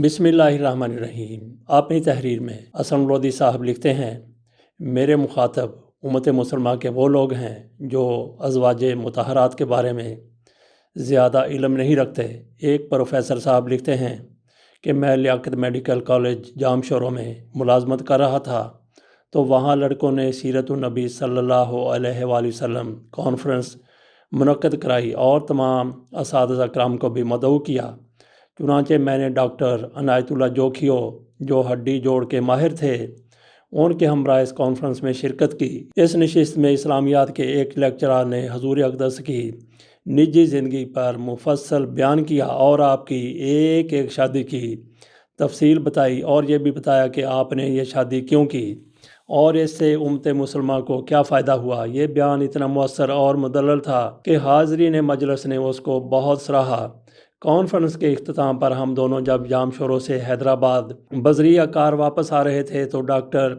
بسم اللہ الرحمن الرحیم۔ اپنی تحریر میں اسلم لودھی صاحب لکھتے ہیں، میرے مخاطب امت مسلمہ کے وہ لوگ ہیں جو ازواج مطہرات کے بارے میں زیادہ علم نہیں رکھتے۔ ایک پروفیسر صاحب لکھتے ہیں کہ میں لیاقت میڈیکل کالج جام شوروں میں ملازمت کر رہا تھا تو وہاں لڑکوں نے سیرت النبی صلی اللہ علیہ وآلہ وسلم کانفرنس منعقد کرائی اور تمام اساتذہ کرام کو بھی مدعو کیا۔ چنانچہ میں نے ڈاکٹر عنایت اللہ جوکھیو جو ہڈی جوڑ کے ماہر تھے ان کے ہمراہ اس کانفرنس میں شرکت کی۔ اس نشست میں اسلامیات کے ایک لیکچرار نے حضور اقدس کی نجی زندگی پر مفصل بیان کیا اور آپ کی ایک ایک شادی کی تفصیل بتائی اور یہ بھی بتایا کہ آپ نے یہ شادی کیوں کی اور اس سے امت مسلمہ کو کیا فائدہ ہوا۔ یہ بیان اتنا مؤثر اور مدلل تھا کہ حاضرین مجلس نے اس کو بہت سراہا۔ کانفرنس کے اختتام پر ہم دونوں جب جام شوروں سے حیدرآباد بذریعہ کار واپس آ رہے تھے تو ڈاکٹر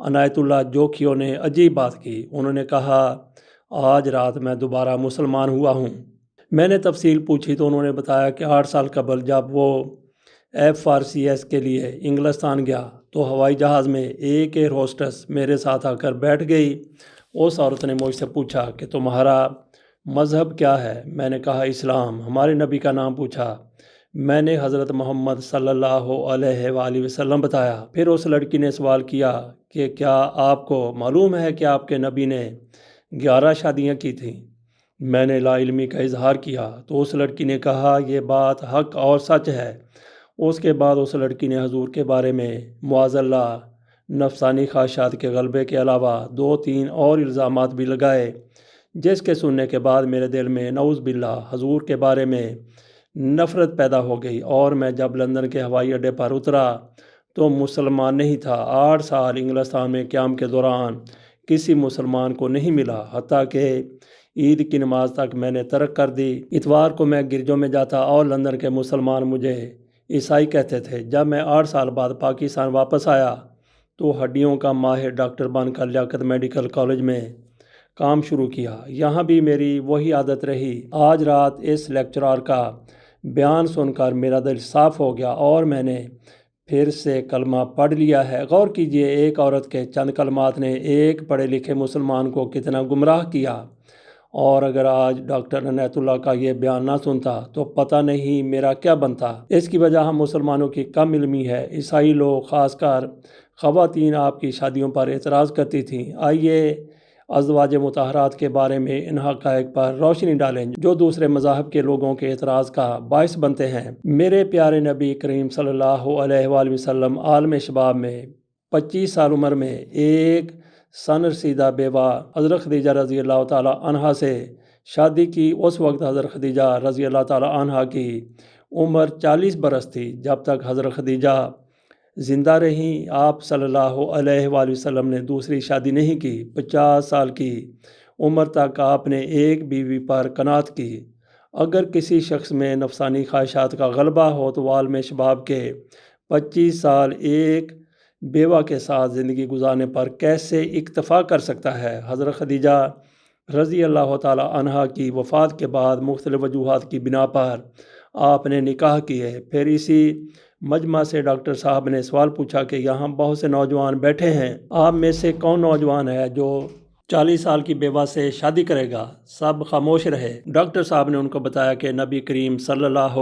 عنایت اللہ جوکھیو نے عجیب بات کی۔ انہوں نے کہا، آج رات میں دوبارہ مسلمان ہوا ہوں۔ میں نے تفصیل پوچھی تو انہوں نے بتایا کہ 8 سال قبل جب وہ FRCS کے لیے انگلستان گیا تو ہوائی جہاز میں ایک ایئر ہوسٹس میرے ساتھ آ کر بیٹھ گئی۔ اس عورت نے مجھ سے پوچھا کہ تمہارا مذہب کیا ہے؟ میں نے کہا اسلام۔ ہمارے نبی کا نام پوچھا۔ میں نے حضرت محمد صلی اللہ علیہ وآلہ وسلم بتایا۔ پھر اس لڑکی نے سوال کیا کہ کیا آپ کو معلوم ہے کہ آپ کے نبی نے 11 شادیاں کی تھیں؟ میں نے لا علمی کا اظہار کیا تو اس لڑکی نے کہا یہ بات حق اور سچ ہے۔ اس کے بعد اس لڑکی نے حضور کے بارے میں معاذ اللہ نفسانی خواہشات کے غلبے کے علاوہ 2-3 اور الزامات بھی لگائے، جس کے سننے کے بعد میرے دل میں نعوذ باللہ حضور کے بارے میں نفرت پیدا ہو گئی اور میں جب لندن کے ہوائی اڈے پر اترا تو مسلمان نہیں تھا۔ 8 سال انگلستان میں قیام کے دوران کسی مسلمان کو نہیں ملا، حتیٰ کہ عید کی نماز تک میں نے ترک کر دی۔ اتوار کو میں گرجوں میں جاتا اور لندن کے مسلمان مجھے عیسائی کہتے تھے۔ جب میں 8 سال بعد پاکستان واپس آیا تو ہڈیوں کا ماہر ڈاکٹر بن کر لیاقت میڈیکل کالج میں کام شروع کیا۔ یہاں بھی میری وہی عادت رہی۔ آج رات اس لیکچرار کا بیان سن کر میرا دل صاف ہو گیا اور میں نے پھر سے کلمہ پڑھ لیا ہے۔ غور کیجئے، ایک عورت کے چند کلمات نے ایک پڑھے لکھے مسلمان کو کتنا گمراہ کیا، اور اگر آج ڈاکٹر عنایت اللہ کا یہ بیان نہ سنتا تو پتہ نہیں میرا کیا بنتا۔ اس کی وجہ ہم مسلمانوں کی کم علمی ہے۔ عیسائی لوگ، خاص کر خواتین، آپ کی شادیوں پر اعتراض کرتی تھیں۔ آئیے ازواج مطہرات کے بارے میں ان حقائق پر روشنی ڈالیں جو دوسرے مذاہب کے لوگوں کے اعتراض کا باعث بنتے ہیں۔ میرے پیارے نبی کریم صلی اللہ علیہ وآلہ وسلم عالم شباب میں 25 سال عمر میں ایک سن رسیدہ بیوہ حضرت خدیجہ رضی اللہ تعالیٰ عنہا سے شادی کی۔ اس وقت حضرت خدیجہ رضی اللہ تعالیٰ عنہا کی عمر 40 برس تھی۔ جب تک حضرت خدیجہ زندہ رہیں آپ صلی اللہ علیہ وآلہ وسلم نے دوسری شادی نہیں کی۔ 50 سال کی عمر تک آپ نے ایک بیوی پر قناعت کی۔ اگر کسی شخص میں نفسانی خواہشات کا غلبہ ہو تو وہ عالم شباب کے 25 سال ایک بیوہ کے ساتھ زندگی گزارنے پر کیسے اکتفا کر سکتا ہے؟ حضرت خدیجہ رضی اللہ تعالی عنہا کی وفات کے بعد مختلف وجوہات کی بنا پر آپ نے نکاح کیے۔ پھر اسی مجمع سے ڈاکٹر صاحب نے سوال پوچھا کہ یہاں بہت سے نوجوان بیٹھے ہیں، آپ میں سے کون نوجوان ہے جو 40 سال کی بیوہ سے شادی کرے گا؟ سب خاموش رہے۔ ڈاکٹر صاحب نے ان کو بتایا کہ نبی کریم صلی اللہ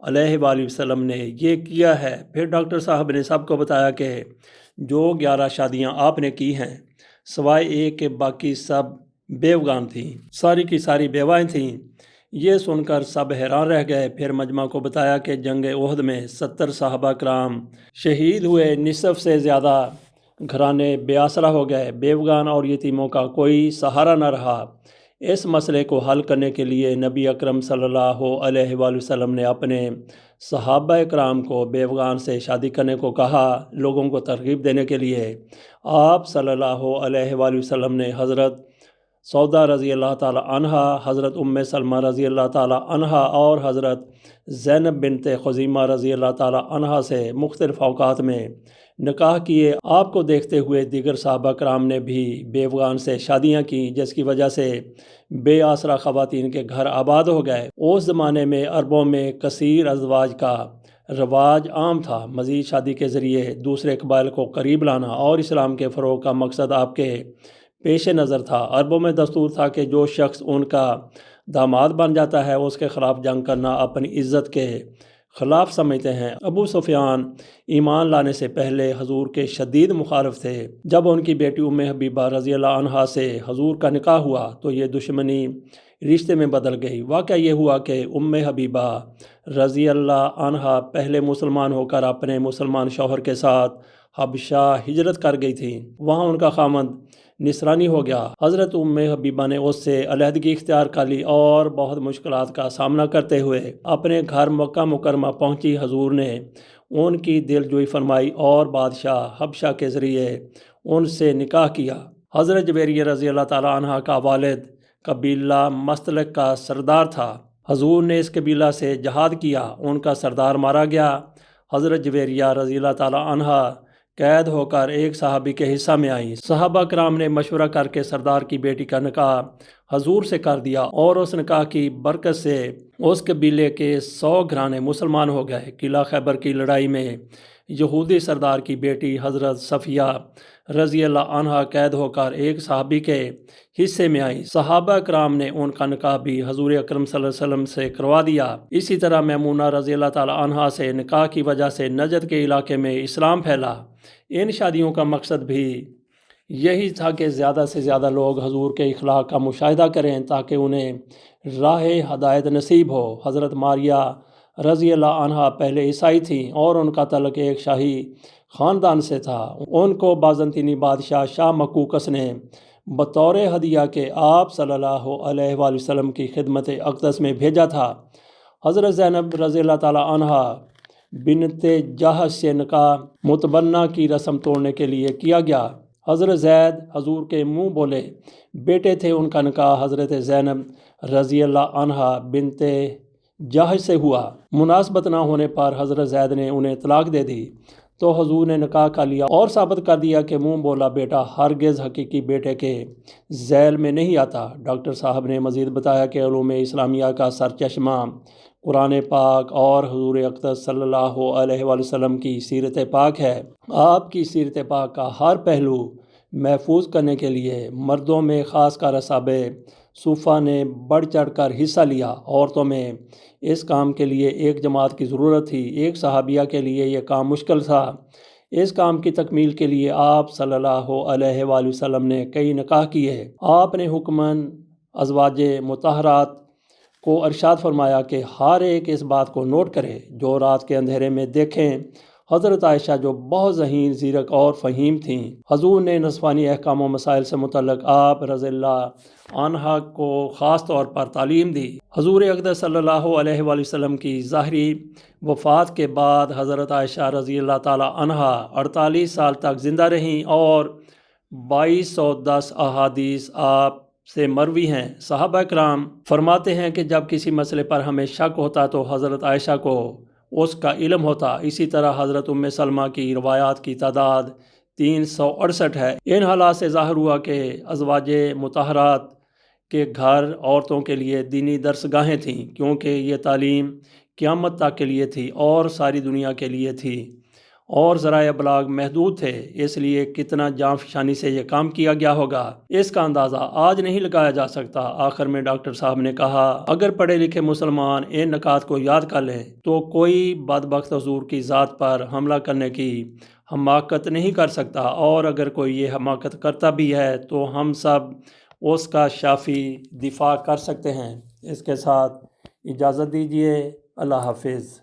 علیہ وآلہ وسلم نے یہ کیا ہے۔ پھر ڈاکٹر صاحب نے سب کو بتایا کہ جو 11 شادیاں آپ نے کی ہیں سوائے ایک کے باقی سب بیوگان تھیں، ساری کی ساری بیوائیں تھیں۔ یہ سن کر سب حیران رہ گئے۔ پھر مجمع کو بتایا کہ جنگ احد میں 70 صحابہ کرام شہید ہوئے، نصف سے زیادہ گھرانے بے آسرا ہو گئے، بیوگان اور یتیموں کا کوئی سہارا نہ رہا۔ اس مسئلے کو حل کرنے کے لیے نبی اکرم صلی اللہ علیہ وآلہ وسلم نے اپنے صحابہ کرام کو بیوگان سے شادی کرنے کو کہا۔ لوگوں کو ترغیب دینے کے لیے آپ صلی اللہ علیہ وآلہ وسلم نے حضرت سودا رضی اللہ تعالی عنہا، حضرت ام سلمہ رضی اللہ تعالی عنہا اور حضرت زینب بنت خزیمہ رضی اللہ تعالی عنہا سے مختلف اوقات میں نکاح کیے۔ آپ کو دیکھتے ہوئے دیگر صحابہ کرام نے بھی بیوگان سے شادیاں کیں، جس کی وجہ سے بے آسرا خواتین کے گھر آباد ہو گئے۔ اس زمانے میں عربوں میں کثیر ازواج کا رواج عام تھا۔ مزید شادی کے ذریعے دوسرے قبائل کو قریب لانا اور اسلام کے فروغ کا مقصد آپ کے پیش نظر تھا۔ عربوں میں دستور تھا کہ جو شخص ان کا داماد بن جاتا ہے اس کے خلاف جنگ کرنا اپنی عزت کے خلاف سمجھتے ہیں۔ ابو سفیان ایمان لانے سے پہلے حضور کے شدید مخالف تھے۔ جب ان کی بیٹی ام حبیبہ رضی اللہ عنہا سے حضور کا نکاح ہوا تو یہ دشمنی رشتے میں بدل گئی۔ واقعہ یہ ہوا کہ ام حبیبہ رضی اللہ عنہا پہلے مسلمان ہو کر اپنے مسلمان شوہر کے ساتھ حبشہ ہجرت کر گئی تھیں۔ وہاں ان کا خامند نصرانی ہو گیا۔ حضرت ام حبیبہ نے اس سے علیحدگی اختیار کر لی اور بہت مشکلات کا سامنا کرتے ہوئے اپنے گھر مکہ مکرمہ پہنچی۔ حضور نے ان کی دل جوئی فرمائی اور بادشاہ حبشہ کے ذریعے ان سے نکاح کیا۔ حضرت جویریہ رضی اللہ تعالیٰ عنہ کا والد قبیلہ مستلق کا سردار تھا۔ حضور نے اس قبیلہ سے جہاد کیا، ان کا سردار مارا گیا۔ حضرت جویریہ رضی اللہ تعالیٰ عنہ قید ہو کر ایک صحابی کے حصہ میں آئیں۔ صحابہ کرام نے مشورہ کر کے سردار کی بیٹی کا نکاح حضور سے کر دیا اور اس نکاح کی برکت سے اس قبیلے کے 100 گھرانے مسلمان ہو گئے۔ قلعہ خیبر کی لڑائی میں یہودی سردار کی بیٹی حضرت صفیہ رضی اللہ عنہا قید ہو کر ایک صحابی کے حصے میں آئیں۔ صحابہ کرام نے ان کا نکاح بھی حضور اکرم صلی اللہ علیہ وسلم سے کروا دیا۔ اسی طرح میمونہ رضی اللہ تعالیٰ عنہا سے نکاح کی وجہ سے نجد کے علاقے میں اسلام پھیلا۔ ان شادیوں کا مقصد بھی یہی تھا کہ زیادہ سے زیادہ لوگ حضور کے اخلاق کا مشاہدہ کریں تاکہ انہیں راہ ہدایت نصیب ہو۔ حضرت ماریہ رضی اللہ عنہا پہلے عیسائی تھیں اور ان کا تعلق ایک شاہی خاندان سے تھا۔ ان کو بازنطینی بادشاہ شاہ مقوقس نے بطور ہدیہ کے آپ صلی اللہ علیہ وآلہ وسلم کی خدمت اقدس میں بھیجا تھا۔ حضرت زینب رضی اللہ تعالیٰ عنہا بنت جہش سے نکاح متبنہ کی رسم توڑنے کے لیے کیا گیا۔ حضرت زید حضور کے منہ بولے بیٹے تھے، ان کا نکاح حضرت زینب رضی اللہ عنہا بنت جہش سے ہوا۔ مناسبت نہ ہونے پر حضرت زید نے انہیں طلاق دے دی تو حضور نے نکاح کر لیا اور ثابت کر دیا کہ منہ بولا بیٹا ہرگز حقیقی بیٹے کے ذیل میں نہیں آتا۔ ڈاکٹر صاحب نے مزید بتایا کہ علوم اسلامیہ کا سرچشمہ قرآن پاک اور حضور اقدس صلی اللہ علیہ وآلہ وسلم کی سیرت پاک ہے۔ آپ کی سیرت پاک کا ہر پہلو محفوظ کرنے کے لیے مردوں میں خاص کر اصحاب صفہ نے بڑھ چڑھ کر حصہ لیا۔ عورتوں میں اس کام کے لیے ایک جماعت کی ضرورت تھی۔ ایک صحابیہ کے لیے یہ کام مشکل تھا۔ اس کام کی تکمیل کے لیے آپ صلی اللہ علیہ وآلہ وسلم نے کئی نکاح کیے۔ آپ نے حکماً ازواج مطہرات کو ارشاد فرمایا کہ ہر ایک اس بات کو نوٹ کرے جو رات کے اندھیرے میں دیکھیں۔ حضرت عائشہ جو بہت ذہین، زیرک اور فہیم تھیں، حضور نے نسوانی احکام و مسائل سے متعلق آپ رضی اللہ عنہا کو خاص طور پر تعلیم دی۔ حضور اقدس صلی اللہ علیہ وآلہ وسلم کی ظاہری وفات کے بعد حضرت عائشہ رضی اللہ تعالی عنہا 48 سال تک زندہ رہیں اور 2210 احادیث آپ سے مروی ہیں۔ صحابہ کرام فرماتے ہیں کہ جب کسی مسئلے پر ہمیں شک ہوتا تو حضرت عائشہ کو اس کا علم ہوتا۔ اسی طرح حضرت ام سلمہ کی روایات کی تعداد 368 ہے۔ ان حالات سے ظاہر ہوا کہ ازواج مطہرات کے گھر عورتوں کے لیے دینی درسگاہیں تھیں، کیونکہ یہ تعلیم قیامت تک کے لیے تھی اور ساری دنیا کے لیے تھی اور ذرائع ابلاغ محدود تھے، اس لیے کتنا جاں فشانی سے یہ کام کیا گیا ہوگا اس کا اندازہ آج نہیں لگایا جا سکتا۔ آخر میں ڈاکٹر صاحب نے کہا اگر پڑھے لکھے مسلمان ان نکات کو یاد کر لیں تو کوئی بدبخت حضور کی ذات پر حملہ کرنے کی حماقت نہیں کر سکتا، اور اگر کوئی یہ حماقت کرتا بھی ہے تو ہم سب اس کا شافی دفاع کر سکتے ہیں۔ اس کے ساتھ اجازت دیجیے، اللہ حافظ۔